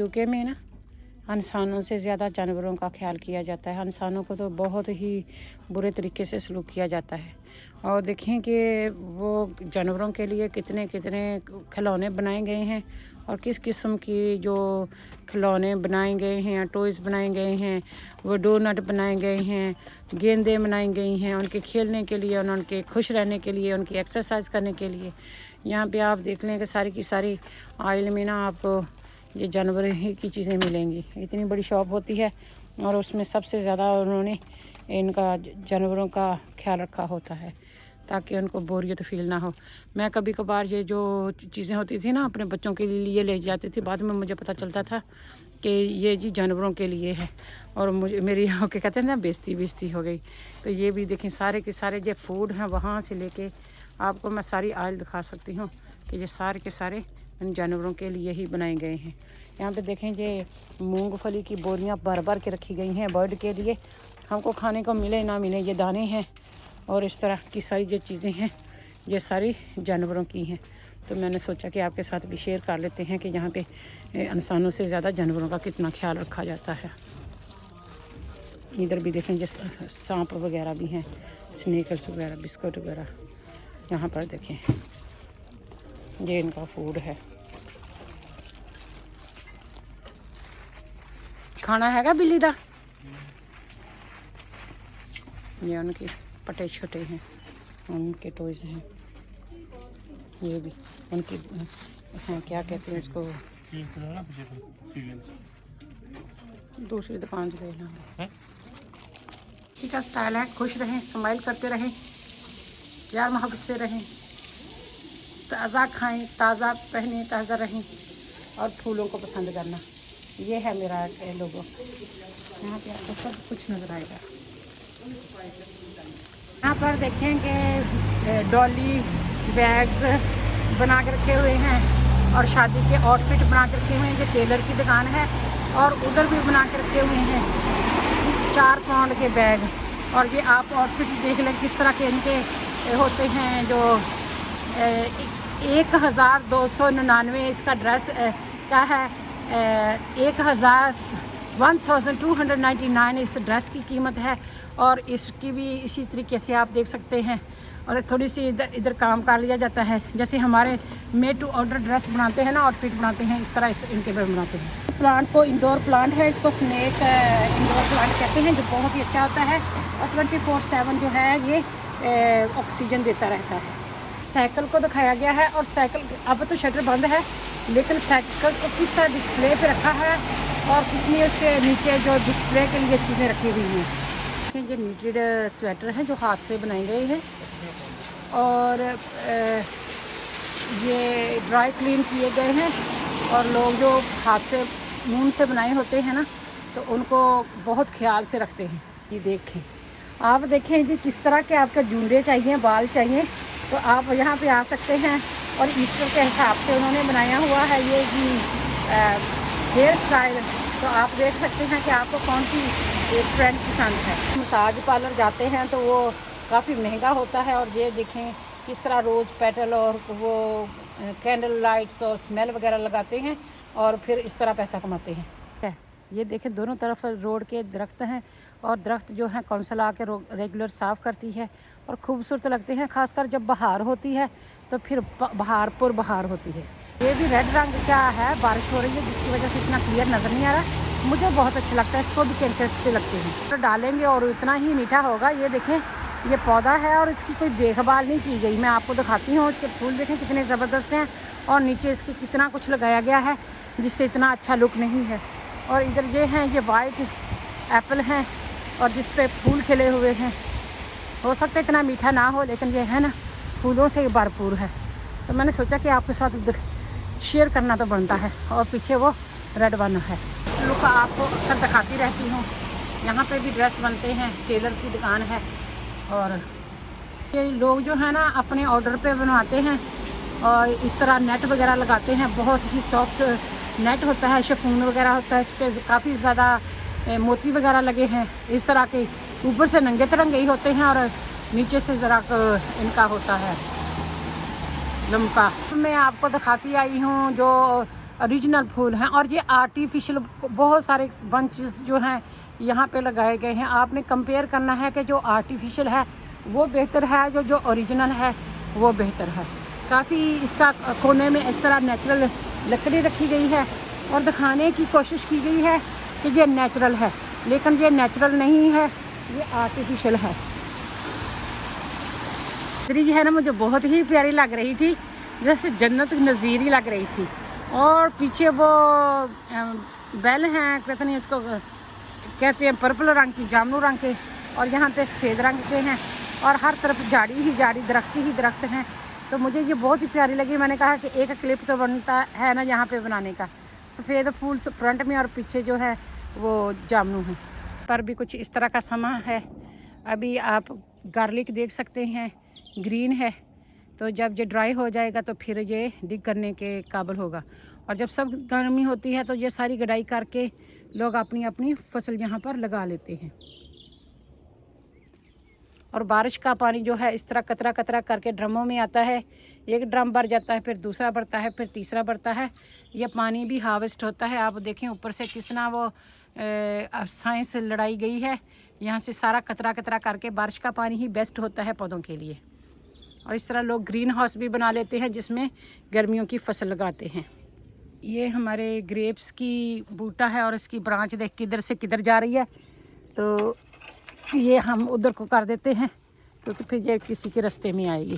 UK में ना इंसानों से ज़्यादा जानवरों का ख्याल किया जाता है। इंसानों को तो बहुत ही बुरे तरीके से सलूक किया जाता है। और देखें कि वो जानवरों के लिए कितने कितने खिलौने बनाए गए हैं और किस किस्म की जो खिलौने बनाए गए हैं, टॉयज़ बनाए गए हैं, वो डोनट बनाए गए हैं, गेंदें बनाई गई हैं उनके खेलने के लिए, उनके खुश रहने के लिए, उनकी एक्सरसाइज करने के लिए। यहाँ पे आप देख लें कि सारी की सारी आइल में ना आपको ये जानवर ही की चीज़ें मिलेंगी। इतनी बड़ी शॉप होती है और उसमें सबसे ज़्यादा उन्होंने इनका जानवरों का ख्याल रखा होता है ताकि उनको बोरियत फील ना हो। मैं कभी कभार ये जो चीज़ें होती थी ना अपने बच्चों के लिए ले जाती थी। बाद में मुझे पता चलता था कि ये जी जानवरों के लिए है और मुझे मेरी के कहते हैं ना बेइज्जती हो गई। तो ये भी देखें सारे के सारे जो फूड हैं वहाँ से लेके आपको मैं सारी आयल दिखा सकती हूँ कि ये सारे के सारे इन जानवरों के लिए ही बनाए गए हैं। यहाँ पे देखें ये मूंगफली की बोरियाँ भर भर के रखी गई हैं बर्ड के लिए, हमको खाने को मिले ना मिले ये दाने हैं और इस तरह की सारी जो चीज़ें हैं ये सारी जानवरों की हैं। तो मैंने सोचा कि आपके साथ भी शेयर कर लेते हैं कि यहाँ पे इंसानों से ज़्यादा जानवरों का कितना ख्याल रखा जाता है। इधर भी देखें जैसे सांप वगैरह भी हैं, स्नेकर्स वगैरह, बिस्कुट वगैरह। यहाँ पर देखें ये इनका फूड है। खाना हैगा बिल्ली दा। ये उनके पटे छोटे हैं, उनके टॉयज़ हैं। ये भी उनकी हैं, क्या कहते हैं इसको, दूसरी दुकान से ले लेंगे। इसी का स्टाइल है, खुश रहें, स्माइल करते रहें, प्यार मोहब्बत से रहें, ताज़ा खाएं, ताज़ा पहने, ताज़ा रहें और फूलों को पसंद करना। ये है मेरा लोगो। यहाँ पे आपको सब कुछ नज़र आएगा। यहाँ पर देखें कि डॉली बैग्स बना के रखे हुए हैं और शादी के आउटफिट बना के रखे हुए हैं। ये टेलर की दुकान है और उधर भी बना के रखे हुए हैं 4 पाउंड के बैग। और ये आप आउटफिट देख लें किस तरह के इनके होते हैं। जो 1299 इसका ड्रेस का है, 1299 इस ड्रेस की कीमत है। और इसकी भी इसी तरीके से आप देख सकते हैं। और थोड़ी सी इधर इधर काम कर लिया जाता है, जैसे हमारे मेड टू ऑर्डर ड्रेस बनाते हैं ना, आउटफिट बनाते हैं, इस तरह इनके भी बनाते हैं। प्लांट को इंडोर प्लांट है, इसको स्नेक इंडोर प्लांट कहते हैं, जो बहुत ही अच्छा होता है और 24/7 जो है ये ऑक्सीजन देता रहता है। साइकिल को दिखाया गया है और साइकिल अब तो शटर बंद है, लेकिन साइकिल को किस तरह डिस्प्ले पे रखा है और कितनी उसके नीचे जो डिस्प्ले के लिए चीज़ें रखी हुई हैं। ये नीटेड स्वेटर हैं जो हाथ से बनाए गए हैं और ये ड्राई क्लीन किए गए हैं। और लोग जो हाथ से ऊन से बनाए होते हैं ना, तो उनको बहुत ख्याल से रखते हैं। ये देखें, आप देखें जी किस तरह के आपके जूंडे चाहिए, बाल चाहिए, तो आप यहाँ पे आ सकते हैं। और ईस्टर के हिसाब से उन्होंने बनाया हुआ है ये जी हेयर स्टाइल। तो आप देख सकते हैं कि आपको कौन सी एक ट्रेंड पसंद है। मसाज पार्लर जाते हैं तो वो काफ़ी महंगा होता है। और ये देखें किस तरह रोज़ पेटल और वो कैंडल लाइट्स और स्मेल वगैरह लगाते हैं और फिर इस तरह पैसा कमाते हैं। ये देखें दोनों तरफ रोड के दरख्त हैं और दरख्त जो है कौंसल आके रेगुलर साफ़ करती है और खूबसूरत लगते हैं। खासकर जब बहार होती है तो फिर बहार होती है। ये भी रेड रंग का है, बारिश हो रही है जिसकी वजह से इतना क्लियर नज़र नहीं आ रहा। मुझे बहुत अच्छा लगता है, इसको भी कैंकर से लगते हैं तो डालेंगे और इतना ही मीठा होगा। ये देखें ये पौधा है और इसकी कोई देखभाल नहीं की गई। मैं आपको दिखाती हूँ, इसके फूल देखें कितने ज़बरदस्त हैं और नीचे इसके कितना कुछ लगाया गया है जिससे इतना अच्छा लुक नहीं है। और इधर ये हैं, ये वाइट एप्पल हैं और जिस पे फूल खिले हुए हैं। हो सकता है इतना मीठा ना हो, लेकिन ये है ना फूलों से भरपूर है। तो मैंने सोचा कि आपके साथ शेयर करना तो बनता है। और पीछे वो रेड वन है, लुक आपको अक्सर दिखाती रहती हूँ। यहाँ पे भी ड्रेस बनते हैं, टेलर की दुकान है। और ये लोग जो है ना अपने ऑर्डर पे बनवाते हैं और इस तरह नेट वगैरह लगाते हैं। बहुत ही सॉफ्ट नेट होता है, शिफॉन वगैरह होता है, इस पर काफ़ी ज़्यादा मोती वगैरह लगे हैं। इस तरह के ऊपर से नंगे तिरंगे ही होते हैं और नीचे से ज़रा इनका होता है लमका। मैं आपको दिखाती आई हूँ जो ओरिजिनल फूल हैं। और ये आर्टिफिशियल बहुत सारे बंचेस जो हैं यहाँ पे लगाए गए हैं। आपने कंपेयर करना है कि जो आर्टिफिशियल है वो बेहतर है, जो ओरिजिनल है वो बेहतर है। काफ़ी इसका कोने में इस तरह नेचुरल लकड़ी रखी गई है और दिखाने की कोशिश की गई है कि ये नेचुरल है, लेकिन ये नेचुरल नहीं है, ये आर्टिफिशियल है। ये है ना, मुझे बहुत ही प्यारी लग रही थी, जैसे जन्नत नज़ीर ही लग रही थी। और पीछे वो बैल हैं, पता नहीं इसको कहते हैं, पर्पल रंग की, जामुन रंग के, और यहाँ पे सफ़ेद रंग के हैं और हर तरफ झाड़ी ही झाड़ी, दरख्त ही दरख्त हैं। तो मुझे ये बहुत ही प्यारी लगी। मैंने कहा कि एक क्लिप तो बनता है ना यहाँ पे बनाने का। सफ़ेद फूल फ्रंट में और पीछे जो है वो जामुन है। पर भी कुछ इस तरह का समा है। अभी आप गार्लिक देख सकते हैं, ग्रीन है, तो जब ये ड्राई हो जाएगा तो फिर ये डिग करने के काबिल होगा। और जब सब गर्मी होती है तो ये सारी गडाई करके लोग अपनी अपनी फसल यहाँ पर लगा लेते हैं। और बारिश का पानी जो है इस तरह कतरा कतरा करके ड्रमों में आता है। एक ड्रम भर जाता है, फिर दूसरा भरता है, फिर तीसरा भरता है। यह पानी भी हार्वेस्ट होता है। आप देखें ऊपर से कितना वो साइंस लड़ाई गई है। यहाँ से सारा कतरा कतरा करके बारिश का पानी ही बेस्ट होता है पौधों के लिए। और इस तरह लोग ग्रीन हाउस भी बना लेते हैं जिसमें गर्मियों की फसल लगाते हैं। ये हमारे ग्रेप्स की बूटा है और इसकी ब्रांच देख किधर से किधर जा रही है, तो ये हम उधर को कर देते हैं क्योंकि फिर ये किसी के रास्ते में आएगी।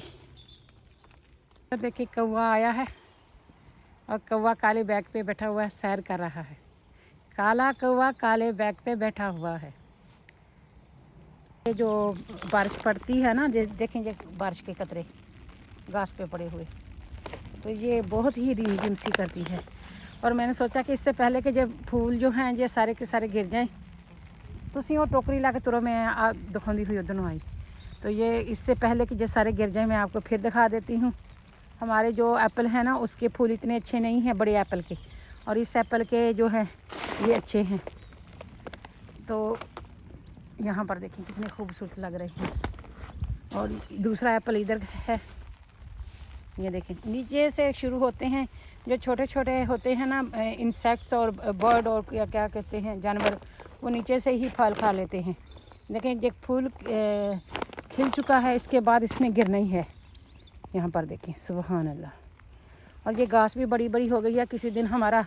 तो देखिए कौवा आया है और कौवा काले बैग पे बैठा हुआ है, सैर कर रहा है। काला कौवा काले बैग पे बैठा हुआ है। ये जो बारिश पड़ती है ना, देखेंगे बारिश के कतरे घास पे पड़े हुए, तो ये बहुत ही रिमझिम सी करती है। और मैंने सोचा कि इससे पहले कि जब फूल जो हैं ये सारे के सारे गिर जाएं, तुसी वो टोकरी ला के तुरो मैं दिखाती हुई उधर आई, तो ये इससे पहले कि ये सारे गिर जाएं मैं आपको फिर दिखा देती हूँ। हमारे जो एप्पल है ना उसके फूल इतने अच्छे नहीं हैं बड़े एप्पल के, और इस एप्पल के जो है ये अच्छे हैं। तो यहाँ पर देखें कितने खूबसूरत लग रहे हैं। और दूसरा एप्पल इधर है, ये देखें नीचे से शुरू होते हैं। जो छोटे छोटे होते हैं ना इंसेक्ट्स और बर्ड और क्या क्या कहते हैं जानवर, वो नीचे से ही फल खा लेते हैं। देखें ये फूल खिल चुका है, इसके बाद इसने गिरना ही है। यहाँ पर देखें सुभान अल्लाह। और ये घास भी बड़ी बड़ी हो गई है। किसी दिन हमारा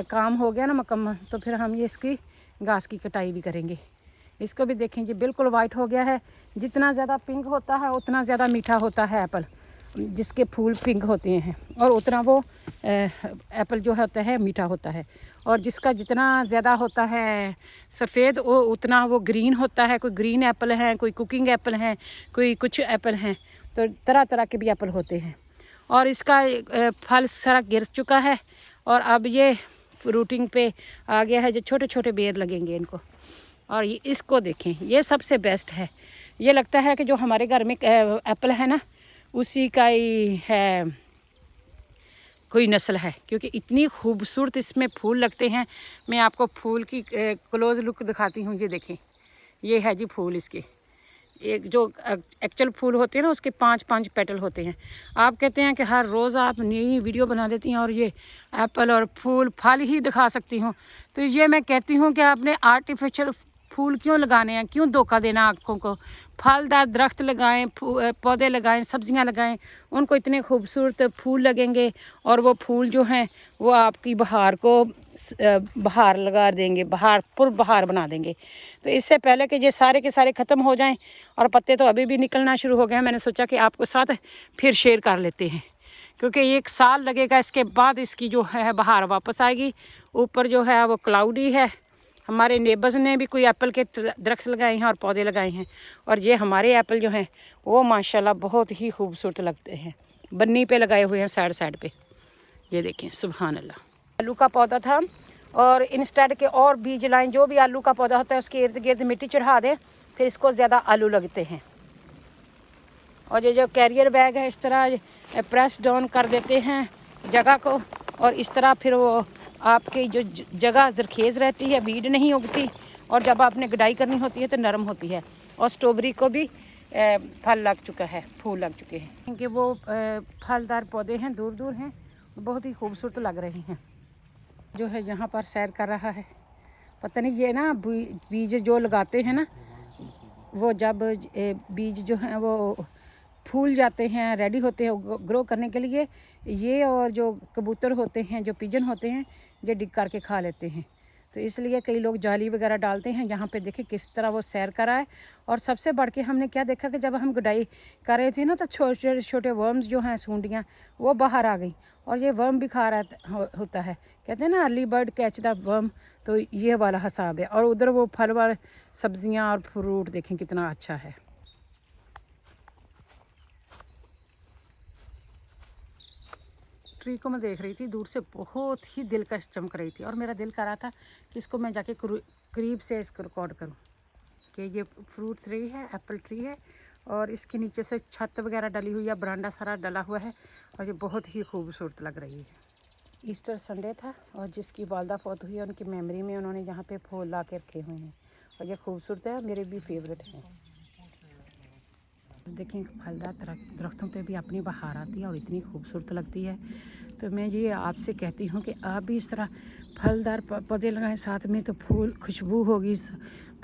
काम हो गया ना मुकम्मल, तो फिर हम ये इसकी घास की कटाई भी करेंगे। इसको भी देखें जी बिल्कुल वाइट हो गया है। जितना ज़्यादा पिंक होता है उतना ज़्यादा मीठा होता है एप्पल, जिसके फूल पिंक होते हैं, और उतना वो एप्पल जो होता है मीठा होता है। और जिसका जितना ज़्यादा होता है सफ़ेद वो उतना वो ग्रीन होता है। कोई ग्रीन एप्पल हैं, कोई कुकिंग एप्पल हैं, कोई कुछ एप्पल हैं, तो तरह तरह के भी एप्पल होते हैं। और इसका फल सारा गिर चुका है और अब ये फ्रूटिंग पे आ गया है। जो छोटे छोटे बेर लगेंगे इनको। और ये इसको देखें, ये सबसे बेस्ट है। ये लगता है कि जो हमारे घर में एप्पल है ना उसी का ही है कोई नस्ल है, क्योंकि इतनी खूबसूरत इसमें फूल लगते हैं। मैं आपको फूल की क्लोज लुक दिखाती हूँ। ये देखें, ये है जी फूल इसके। एक जो एक्चुअल फूल होते हैं ना उसके 5-5 पेटल होते हैं। आप कहते हैं कि हर रोज़ आप नई वीडियो बना देती हैं और ये एप्पल और फूल फल ही दिखा सकती हूँ, तो ये मैं कहती हूँ कि आपने आर्टिफिशियल फूल क्यों लगाने हैं, क्यों धोखा देना आँखों को। फलदार दरख्त लगाएं, पौधे लगाएं, सब्जियां लगाएं, उनको इतने खूबसूरत फूल लगेंगे और वो फूल जो हैं वो आपकी बहार को बहार लगा देंगे, बहार बना देंगे। तो इससे पहले कि ये सारे के सारे ख़त्म हो जाएं, और पत्ते तो अभी भी निकलना शुरू हो गए हैं, मैंने सोचा कि आपको साथ फिर शेयर कर लेते हैं, क्योंकि 1 साल लगेगा इसके बाद इसकी जो है बहार वापस आएगी। ऊपर जो है वो क्लाउडी है। हमारे नेबर्स ने भी कोई एप्पल के दरख्त लगाए हैं और पौधे लगाए हैं, और ये हमारे एप्पल जो हैं वो माशाल्लाह बहुत ही खूबसूरत लगते हैं। बन्नी पे लगाए हुए हैं साइड साइड पे। ये देखें सुभान अल्लाह। आलू का पौधा था, और इंस्टेड के और बीज लाएं। जो भी आलू का पौधा होता है उसके इर्द गिर्द मिट्टी चढ़ा दें, फिर इसको ज़्यादा आलू लगते हैं। और ये जो कैरियर बैग है इस तरह प्रेस डाउन कर देते हैं जगह को, और इस तरह फिर वो आपकी जो जगह जरखेज़ रहती है, वीड नहीं उगती, और जब आपने गुडाई करनी होती है तो नरम होती है। और स्ट्रॉबेरी को भी फल लग चुका है, फूल लग चुके हैं, क्योंकि वो फलदार पौधे हैं, दूर दूर हैं, बहुत ही खूबसूरत लग रहे हैं। जो है यहाँ पर सैर कर रहा है। पता नहीं ये ना बीज जो लगाते हैं ना, वो जब बीज जो हैं वो फूल जाते हैं, रेडी होते हैं ग्रो करने के लिए, ये और जो कबूतर होते हैं, जो पिजन होते हैं, ये डिग करके खा लेते हैं। तो इसलिए कई लोग जाली वगैरह डालते हैं। यहाँ पे देखें किस तरह वो सैर कर रहा है। और सबसे बढ़ के हमने क्या देखा कि जब हम गुडाई कर रहे थे ना, तो छोटे छोटे वर्म्स जो हैं, सूंडियाँ, वो बाहर आ गई और ये वर्म भी खा रहा होता है। कहते हैं ना early bird catch the worm, तो ये वाला हिसाब है। और उधर वो फल वाले सब्जियाँ और फ्रूट देखें कितना अच्छा है। ट्री को मैं देख रही थी दूर से, बहुत ही दिलकश चमक रही थी और मेरा दिल कर रहा था कि इसको मैं जाके करीब से इसको रिकॉर्ड करूं कि ये फ्रूट ट्री है, एप्पल ट्री है और इसके नीचे से छत वगैरह डली हुई है, बरांडा सारा डला हुआ है और ये बहुत ही खूबसूरत लग रही है। ईस्टर संडे था और जिसकी वालदा फौत हुई है उनकी मेमोरी में उन्होंने यहाँ पे फूल ला के रखे हुए हैं और ये खूबसूरत है, मेरे भी फेवरेट हैं। देखें फलदार दरख्तों पे भी अपनी बहार आती है और इतनी खूबसूरत लगती है। तो मैं ये आपसे कहती हूँ कि आप भी इस तरह फलदार पौधे लगाएं, साथ में तो फूल खुशबू होगी,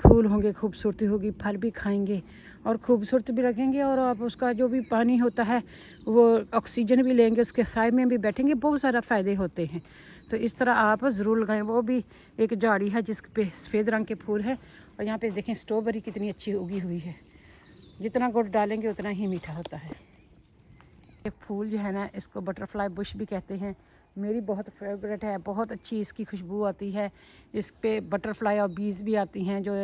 फूल होंगे, खूबसूरती होगी, फल भी खाएंगे और खूबसूरत भी रखेंगे और आप उसका जो भी पानी होता है वो ऑक्सीजन भी लेंगे, उसके साए में भी बैठेंगे, बहुत सारा फ़ायदे होते हैं। तो इस तरह आप ज़रूर लगाएं। वो भी एक झाड़ी है जिस पे सफ़ेद रंग के फूल हैं और यहाँ पे देखें स्ट्रॉबेरी कितनी अच्छी उगी हुई है। जितना गुड़ डालेंगे उतना ही मीठा होता है। ये फूल जो है ना, इसको बटरफ्लाई बुश भी कहते हैं। मेरी बहुत फेवरेट है, बहुत अच्छी इसकी खुशबू आती है। इस पे बटरफ्लाई और बीज भी आती हैं जो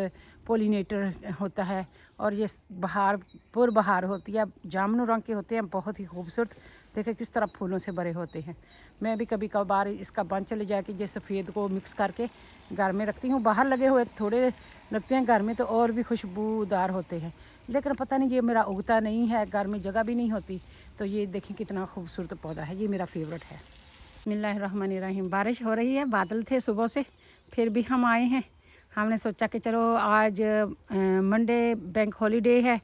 पोलिनेटर होता है और ये बहार पुर बहार होती है, जामुन रंग के होते हैं, बहुत ही खूबसूरत। देखें किस तरह फूलों से भरे होते हैं। मैं भी कभी कभार इसका बंच ले जाके ये सफ़ेद को मिक्स करके घर में रखती हूँ। बाहर लगे हुए थोड़े लगते हैं, घर में तो और भी खुशबूदार होते हैं, लेकिन पता नहीं ये मेरा उगता नहीं है, घर में जगह भी नहीं होती। तो ये देखें कितना खूबसूरत पौधा है, ये मेरा फेवरेट है। बिस्मिल्लाहिर्रहमानिर्रहीम। बारिश हो रही है, बादल थे सुबह से, फिर भी हम आए हैं। हमने सोचा कि चलो आज मंडे बैंक हॉलीडे है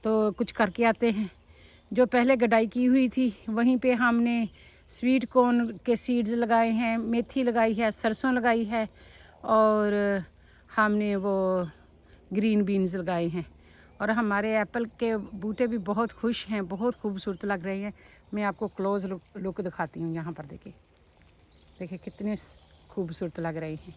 तो कुछ करके आते हैं। जो पहले गडाई की हुई थी वहीं पे हमने स्वीट कॉर्न के सीड्स लगाए हैं, मेथी लगाई है, सरसों लगाई है और हमने वो ग्रीन बीन्स लगाए हैं। और हमारे एप्पल के बूटे भी बहुत खुश हैं, बहुत खूबसूरत लग रहे हैं। मैं आपको क्लोज लुक दिखाती हूँ। यहाँ पर देखिए कितने खूबसूरत लग रहे हैं।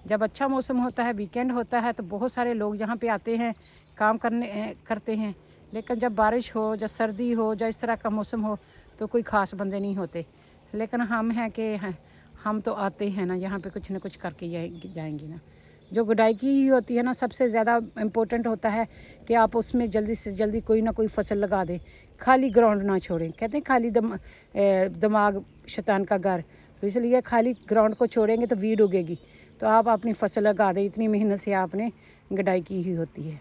जब अच्छा मौसम होता है, वीकेंड होता है, तो बहुत सारे लोग यहाँ पे आते हैं, काम करते हैं। लेकिन जब बारिश हो, जब सर्दी हो, जब इस तरह का मौसम हो, तो कोई ख़ास बंदे नहीं होते। लेकिन हम हैं कि हम तो आते हैं ना, यहाँ पे कुछ ना कुछ करके जाएंगे ना। जो गुडाई की होती है ना, सबसे ज़्यादा इम्पोर्टेंट होता है कि आप उसमें जल्दी से जल्दी कोई ना कोई फसल लगा दें, खाली ग्राउंड ना छोड़ें। कहते हैं खाली दिमाग शैतान का घर, तो इसलिए खाली ग्राउंड को छोड़ेंगे तो वीड उगेगी। तो आप अपनी फसल लगा दें, इतनी मेहनत से आपने गुडाई की ही होती है।